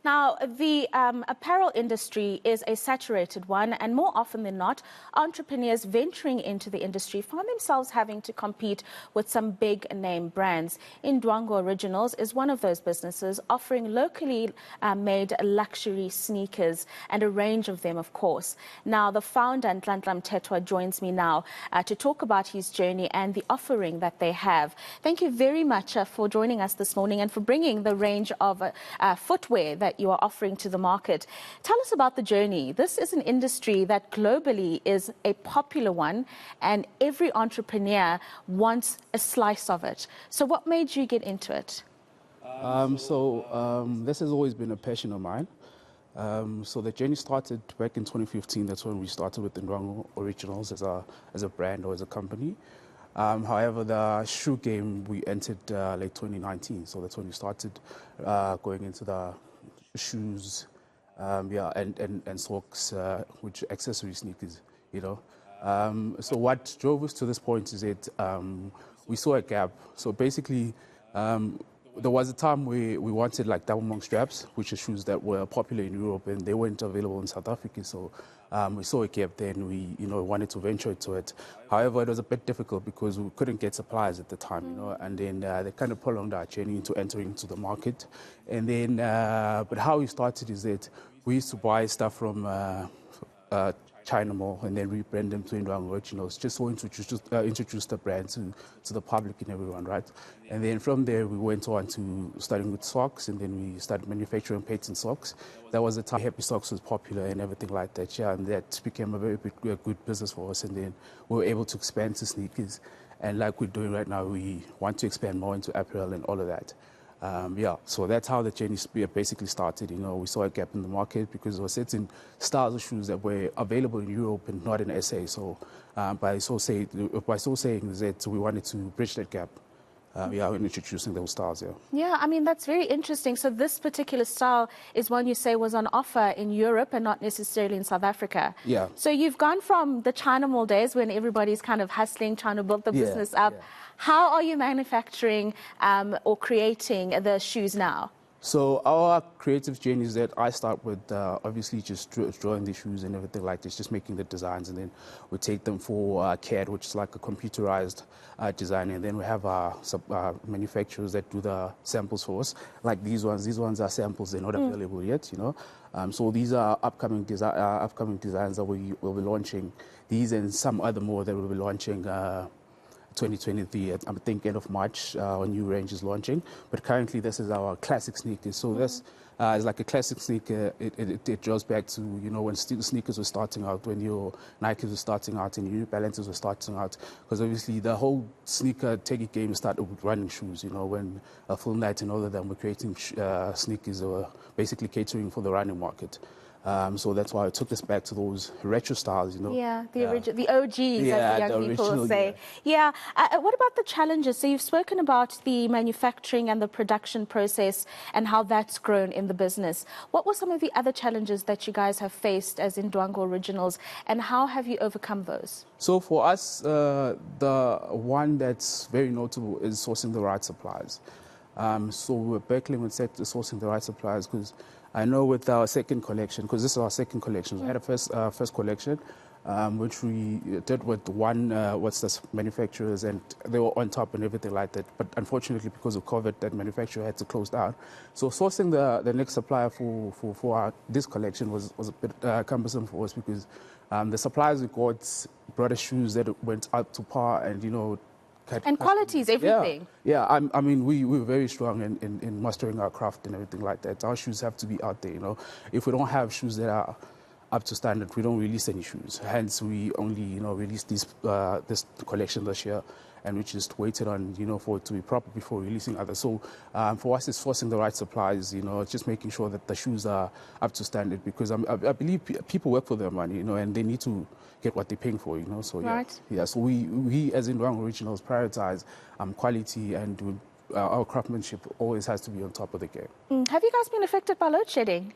Now, the apparel industry is a saturated one, and more often than not, entrepreneurs venturing into the industry find themselves having to compete with some big name brands. Indwangu Originals is one of those businesses offering locally made luxury sneakers, and a range of them, of course. Now, the founder, Nhlanhla Mthethwa, joins me now to talk about his journey and the offering that they have. Thank you very much for joining us this morning and for bringing the range of footwear that you are offering to the market. Tell us about the journey. This is an industry that globally is a popular one, and every entrepreneur wants a slice of it. So what made you get into it? This has always been a passion of mine. So the journey started back in 2015. That's when we started with Indwangu Originals as a brand or as a company. However, the shoe game, we entered late 2019. So that's when we started going into the shoes, and socks, which accessory sneakers, you know. So what drove us to this point is that we saw a gap. So basically, there was a time where we wanted like double monk straps, which are shoes that were popular in Europe and they weren't available in South Africa. So we saw a gap there and we, wanted to venture into it. However, it was a bit difficult because we couldn't get suppliers at the time, and then they kind of prolonged our journey into entering into the market. And then, but how we started is that we used to buy stuff from China Mall and then rebrand them to Indwangu Originals, just so introduce the brand to the public and everyone, right? And then from there, we went on to starting with socks, and then we started manufacturing patent socks. That was the time Happy Socks was popular and everything like that, yeah, and that became a very good business for us. And then we were able to expand to sneakers, and like we're doing right now, we want to expand more into apparel and all of that. So that's how the journey basically started. We saw a gap in the market because there were certain styles of shoes that were available in Europe and not in SA. So by so saying that we wanted to bridge that gap. In introducing those styles, yeah. Yeah, I mean, that's very interesting. So this particular style is one you say was on offer in Europe and not necessarily in South Africa. Yeah. So you've gone from the China Mall days when everybody's kind of hustling, trying to build the business up. Yeah. How are you manufacturing or creating the shoes now? So our creative journey is that I start with obviously just drawing the shoes and everything like this, just making the designs, and then we take them for CAD, which is like a computerized design, and then we have our manufacturers that do the samples for us, like these ones. These ones are samples; they're not available yet, So these are upcoming designs that we will be launching. These and some other more that we'll be launching. 2023, I think end of March, our new range is launching. But currently, this is our classic sneakers. So this is like a classic sneaker. It draws back to, when sneakers were starting out, when your Nikes were starting out and New Balances were starting out. Because obviously, the whole sneaker taking game started with running shoes. When Full Night and all of them were creating sneakers, they were basically catering for the running market. So that's why it took us back to those retro styles, Yeah, the OGs, as the young people say. Yeah. What about the challenges? So you've spoken about the manufacturing and the production process and how that's grown in the business. What were some of the other challenges that you guys have faced as Indwangu Originals, and how have you overcome those? So for us, the one that's very notable is sourcing the right suppliers. So we're battling with sourcing the right suppliers because I know with our second collection, because this is our second collection, we had a first collection, which we did with one manufacturers, and they were on top and everything like that. But unfortunately, because of COVID, that manufacturer had to close down. So sourcing the next supplier for this collection was a bit cumbersome for us because the suppliers we got brought us shoes that went up to par, and and quality is everything. Yeah. I mean, we were very strong in mastering our craft and everything like that. Our shoes have to be out there, If we don't have shoes that are up to standard, we don't release any shoes. Hence, we only, released this collection this year, and we just waited on, for it to be proper before releasing others. So for us, it's sourcing the right supplies, just making sure that the shoes are up to standard, because I believe people work for their money, and they need to get what they're paying for, So right. Yeah. So we as Indwangu Originals prioritize quality, and our craftsmanship always has to be on top of the game. Have you guys been affected by load shedding?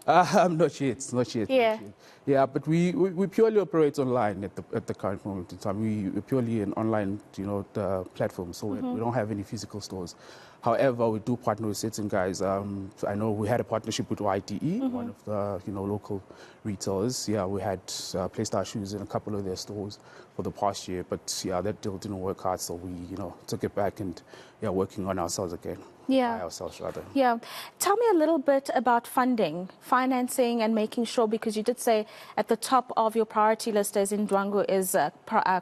Not yet. Yeah. Yeah, but we purely operate online at the current moment in time. We're purely an online, the platform, so we don't have any physical stores. However, we do partner with certain guys. I know we had a partnership with YDE, one of the local retailers. Yeah, we had placed our shoes in a couple of their stores for the past year, but yeah, that deal didn't work out, so we took it back and working on ourselves again. Yeah. By ourselves rather. Yeah. Tell me a little bit about financing, and making sure, because you did say at the top of your priority list as Indwangu is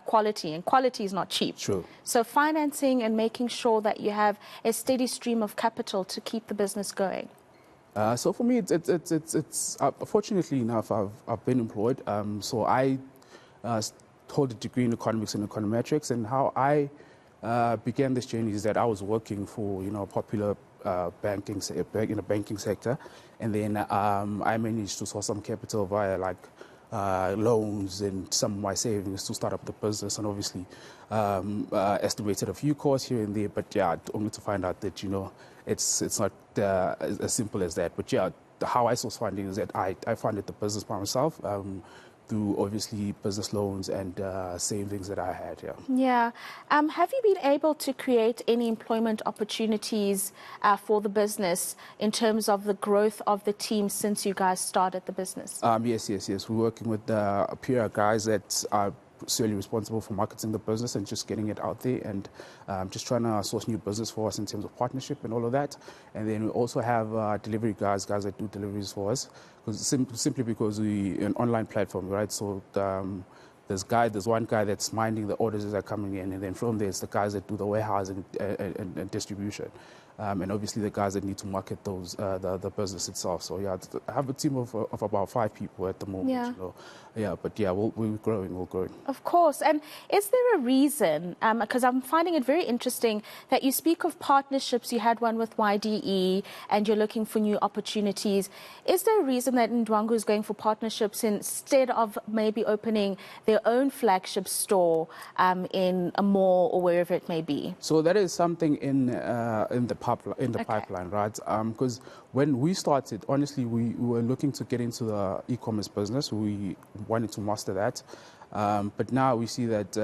quality, and quality is not cheap. True. So financing and making sure that you have a steady stream of capital to keep the business going. So for me, it's fortunately enough, I've been employed. So I hold a degree in economics and econometrics, and how I began this journey is that I was working for a popular banking in the banking sector, and then I managed to source some capital via loans and some of my savings to start up the business, and obviously estimated a few costs here and there, but yeah, only to find out that it's not as simple as that. But yeah, how I source funding is that I funded the business by myself. Through obviously business loans and savings that I had. Yeah. Have you been able to create any employment opportunities for the business in terms of the growth of the team since you guys started the business? Yes. We're working with a peer guys that are solely responsible for marketing the business and just getting it out there, and just trying to source new business for us in terms of partnership and all of that. And then we also have delivery guys that do deliveries for us, simply because we're an online platform, right? So there's one guy that's minding the orders that are coming in, and then from there it's the guys that do the warehousing and distribution. And obviously the guys that need to market those the business itself. So yeah, I have a team of about 5 people at the moment. But yeah, we're growing. Of course. And is there a reason? Because I'm finding it very interesting that you speak of partnerships. You had one with YDE, and you're looking for new opportunities. Is there a reason that Indwangu is going for partnerships instead of maybe opening their own flagship store in a mall or wherever it may be? So that is something in the pipeline, right? Because when we started, honestly, we were looking to get into the e-commerce business. We wanted to master that. But now we see that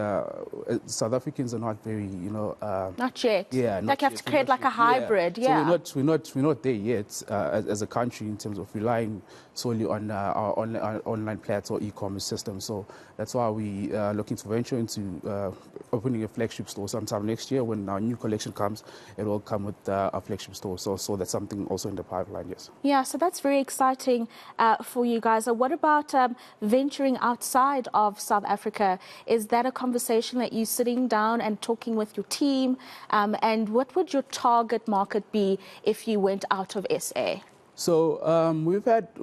South Africans are not very, not yet. Yeah, you have to create a hybrid. Yeah. So we're not there yet as a country in terms of relying solely on our online platform or e-commerce system. So that's why we are looking to venture into opening a flagship store sometime next year. When our new collection comes, it will come with a flagship store. So that's something also in the pipeline. Yes. Yeah. So that's very exciting for you guys. What about venturing outside of South Africa? Is that a conversation that you're sitting down and talking with your team? And what would your target market be if you went out of SA? So we've had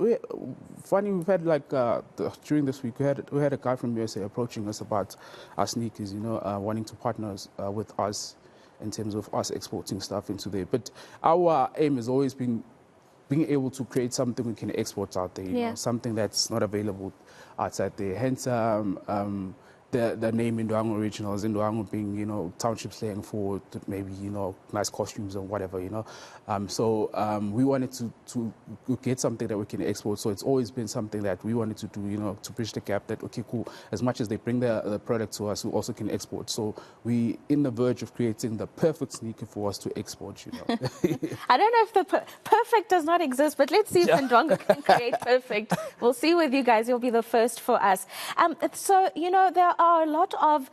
during this week we had a guy from USA approaching us about our sneakers, wanting to partner with us in terms of us exporting stuff into there. But our aim has always been being able to create something we can export out there, you know, something that's not available outside there. Hence, the name Indwangu Originals, Indwangu being, township slang for maybe, nice costumes or whatever, So we wanted to get something that we can export. So it's always been something that we wanted to do, to bridge the gap that, okay, cool, as much as they bring the product to us, we also can export. So we in the verge of creating the perfect sneaker for us to export, I don't know if the perfect does not exist, but let's see if Indwangu can create perfect. We'll see with you guys. You'll be the first for us. So, there are a lot of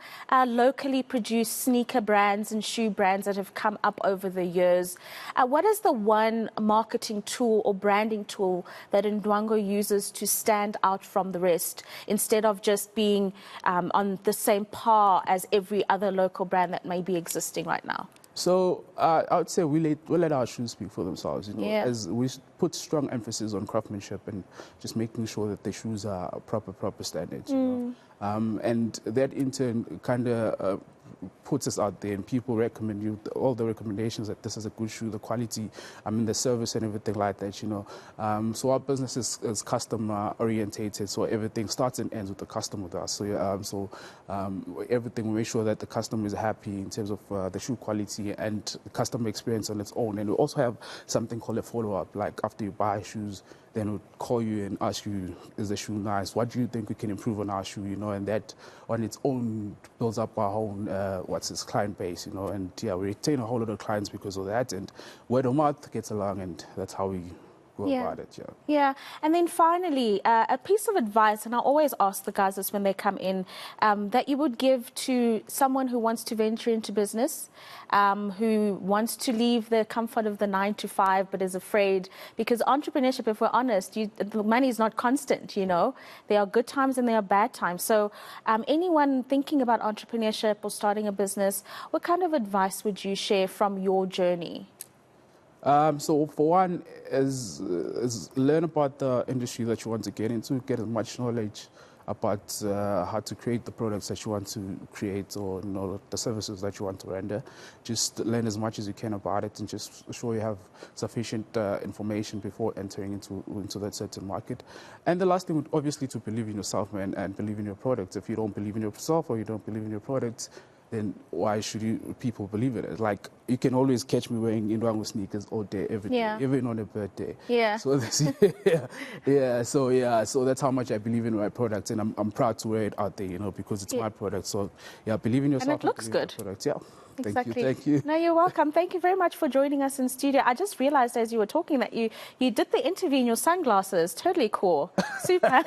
locally produced sneaker brands and shoe brands that have come up over the years. What is the one marketing tool or branding tool that Indwangu uses to stand out from the rest, instead of just being on the same par as every other local brand that may be existing right now? So I would say we let our shoes speak for themselves, as we put strong emphasis on craftsmanship and just making sure that the shoes are proper standards. And that in turn kind of puts us out there, and people recommend you all the recommendations that this is a good shoe, the quality, the service and everything like that, So our business is customer orientated, so everything starts and ends with the customer with us. So everything, we make sure that the customer is happy in terms of the shoe quality and the customer experience on its own. And we also have something called a follow-up, like after you buy shoes, then would call you and ask you, is the shoe nice? What do you think we can improve on our shoe? And that on its own builds up our own, client base, and yeah, we retain a whole lot of clients because of that, and word of mouth gets along, and that's how we go about it. Yeah. And then finally, a piece of advice, and I always ask the guys this when they come in, that you would give to someone who wants to venture into business, who wants to leave the comfort of the 9 to 5 but is afraid, because entrepreneurship, if we're honest, the money is not constant. There are good times and there are bad times. So anyone thinking about entrepreneurship or starting a business, what kind of advice would you share from your journey? So for one, is learn about the industry that you want to get into, get as much knowledge about how to create the products that you want to create, or the services that you want to render. Just learn as much as you can about it, and just ensure you have sufficient information before entering into that certain market. And the last thing would obviously to believe in yourself, man, and believe in your product. If you don't believe in yourself or you don't believe in your products, then why should people believe in it? Like, you can always catch me wearing Indwangu sneakers all day, every day, even on a birthday. Yeah. So so that's how much I believe in my product, and I'm proud to wear it out there, because it's my product. So yeah, believe in yourself. And it looks good. Product. Yeah. Exactly. Thank you. No, you're welcome. Thank you very much for joining us in studio. I just realized as you were talking that you did the interview in your sunglasses. Totally cool. Super.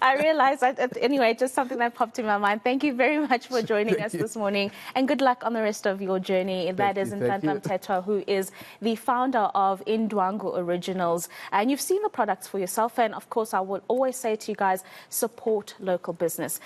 I realized that, anyway, just something that popped in my mind. Thank you very much for joining us this morning, and good luck on the rest of your journey. That is Nhlanhla Mthethwa, who is the founder of Indwangu Originals. And you've seen the products for yourself. And of course, I will always say to you guys, support local business.